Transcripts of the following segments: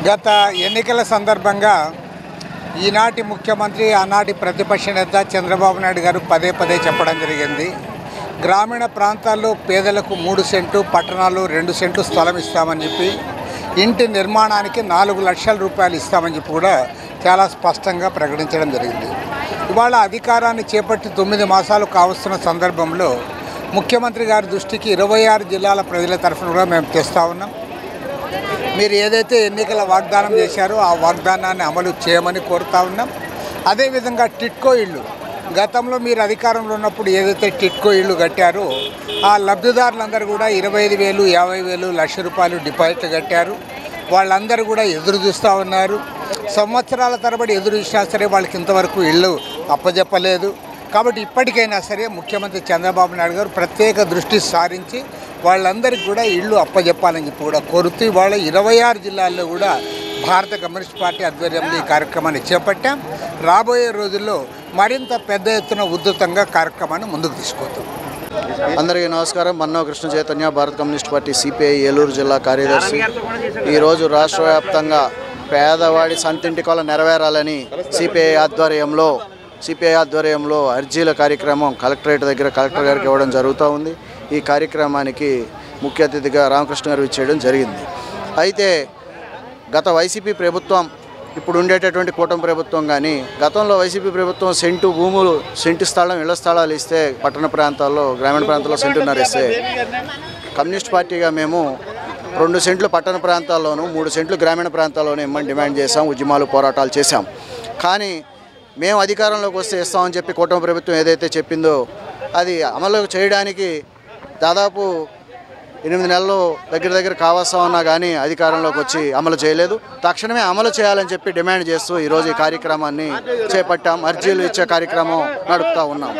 గత ఎన్నికల సందర్భంగా ఈనాటి ముఖ్యమంత్రి ఆనాటి ప్రతిపక్ష నేత చంద్రబాబు నాయుడు గారు పదే పదే చెప్పడం జరిగింది. గ్రామీణ ప్రాంతాల్లో పేదలకు 3 సెంట్లు, పట్టణాల్లో 2 సెంట్లు స్థలం ఇస్తామని చెప్పి, ఇంటి నిర్మాణానికి 4 లక్షల రూపాయలు ఇస్తామని చెప్పి కూడా చాలా స్పష్టంగా ప్రకటించడం జరిగింది. ఇవాళ అధికారాన్ని చేపట్టి 9 మాసాలు కావస్తున్న సందర్భంలో ముఖ్యమంత్రి గారి దృష్టికి 26 జిల్లాల ప్రజల తరఫున కూడా మేము తెస్తా ఉన్నాం. మీరు ఏదైతే ఎన్నికల వాగ్దానం చేశారో ఆ వాగ్దానాన్ని అమలు చేయమని కోరుతా ఉన్నాం. అదేవిధంగా టిట్కో ఇళ్ళు, గతంలో మీరు అధికారంలో ఉన్నప్పుడు ఏదైతే టిట్కో ఇళ్ళు కట్టారో ఆ లబ్ధిదారులందరూ కూడా 25,000, 50,000, లక్ష రూపాయలు డిపాజిట్లు కట్టారు. వాళ్ళందరూ కూడా ఎదురు చూస్తూ ఉన్నారు. సంవత్సరాల తరబడి ఎదురు చూసినా సరే వాళ్ళకి ఇంతవరకు ఇళ్ళు అప్పజెప్పలేదు. కాబట్టి ఇప్పటికైనా సరే ముఖ్యమంత్రి చంద్రబాబు నాయుడు గారు ప్రత్యేక దృష్టి సారించి వాళ్ళందరికీ కూడా ఇళ్ళు అప్పజెప్పాలని చెప్పి కూడా కోరుతూ వాళ్ళ 26 జిల్లాల్లో కూడా భారత కమ్యూనిస్ట్ పార్టీ ఆధ్వర్యంలో ఈ కార్యక్రమాన్ని చేపట్టాం. రాబోయే రోజుల్లో మరింత పెద్ద ఎత్తున ఉధృతంగా కార్యక్రమాన్ని ముందుకు తీసుకుపోతాం. అందరికీ నమస్కారం. మన్నవ కృష్ణ చైతన్య, భారత కమ్యూనిస్ట్ పార్టీ సిపిఐ ఏలూరు జిల్లా కార్యదర్శి. ఈరోజు రాష్ట్ర వ్యాప్తంగా పేదవాడి సంతింటి కొల నెరవేరాలని సిపిఐ ఆధ్వర్యంలో అర్జీల కార్యక్రమం కలెక్టరేట్ దగ్గర కలెక్టర్ గారికి ఇవ్వడం జరుగుతూ ఉంది. ఈ కార్యక్రమానికి ముఖ్య అతిథిగా రామకృష్ణ గారు ఇచ్చేయడం జరిగింది. అయితే గత వైసీపీ ప్రభుత్వం, ఇప్పుడు ఉండేటటువంటి కూటమి ప్రభుత్వం కానీ, గతంలో వైసీపీ ప్రభుత్వం సెంటు భూములు, సెంటు స్థలం, ఇళ్ల స్థలాలు ఇస్తే పట్టణ ప్రాంతాల్లో, గ్రామీణ ప్రాంతాల్లో సెంటున్నర ఇస్తే, కమ్యూనిస్ట్ పార్టీగా మేము 2 సెంట్లు పట్టణ ప్రాంతాల్లోనూ 3 సెంట్లు గ్రామీణ ప్రాంతాల్లోనూ ఇమ్మని డిమాండ్ చేశాం, ఉద్యమాలు, పోరాటాలు చేశాం. కానీ మేము అధికారంలోకి వస్తే ఇస్తామని చెప్పి కూటమి ప్రభుత్వం ఏదైతే చెప్పిందో అది అమలు చేయడానికి దాదాపు 8 నెలలు దగ్గర కావస్తా ఉన్నా కానీ అధికారంలోకి వచ్చి అమలు చేయలేదు. తక్షణమే అమలు చేయాలని చెప్పి డిమాండ్ చేస్తూ ఈరోజు ఈ కార్యక్రమాన్ని చేపట్టాం. అర్జీలు ఇచ్చే కార్యక్రమం నడుపుతా ఉన్నాం.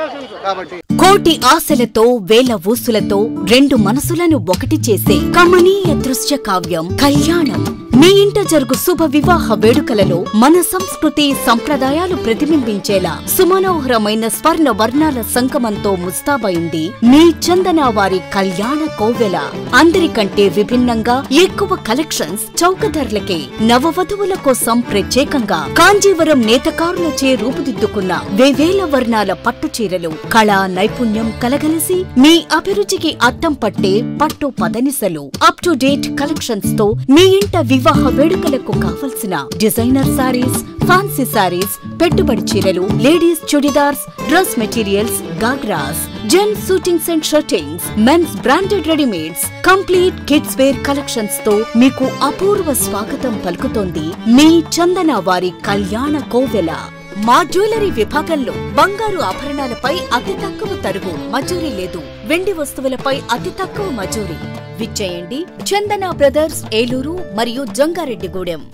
కాబట్టి కోటి ఆశలతో, వేల ఊసులతో 2 మనసులను ఒకటి చేసే కమనీయ దృశ్య కావ్యం కళ్యాణం. మీ ఇంట జరుగు శుభ వివాహ వేడుకలలో మన సంస్కృతి సంప్రదాయాలు ప్రతిబింబించేలా సుమనోహరమైన స్వర్ణ వర్ణాల సంగమంతో ముస్తాబైంది మీ చందన వారి కళ్యాణ కోవెల. అందరికంటే విభిన్నంగా ఎక్కువ కలెక్షన్స్, చౌక ధరలకే నవవధువుల కోసం ప్రత్యేకంగా కాంజీవరం నేతకారులచే రూపుదిద్దుకున్న వేవేల వర్ణాల పట్టు చీరలు, కళా నైపుణ్యం కలగలిసి మీ అభిరుచికి అద్దం పట్టే పట్టు పదనిసలు, అప్ టు డేట్ కలెక్షన్స్ తో మీ ఇంట వివాహ వేడుకలకు కావలసిన డిజైనర్ సారీస్, ఫ్యాన్సీ సారీస్, పెట్టుబడి చీరలు, ladies chudidars, dress materials, ghagras, gents suitings and shirtings, men's branded readymades, complete kids wear collections తో మీకు అపూర్వ స్వాగతం పలుకుతోంది మీ చందన వారి కళ్యాణ కోవెల. మా జ్యువెలరీ విభాగంలో బంగారు ఆభరణాలపై అతి తక్కువ తరుగు, మజూరీ లేదు. వెండి వస్తువులపై అతి తక్కువ మజూరీ. విచ్చేయండి చందన బ్రదర్స్, ఏలూరు మరియు జంగారెడ్డిగూడెం.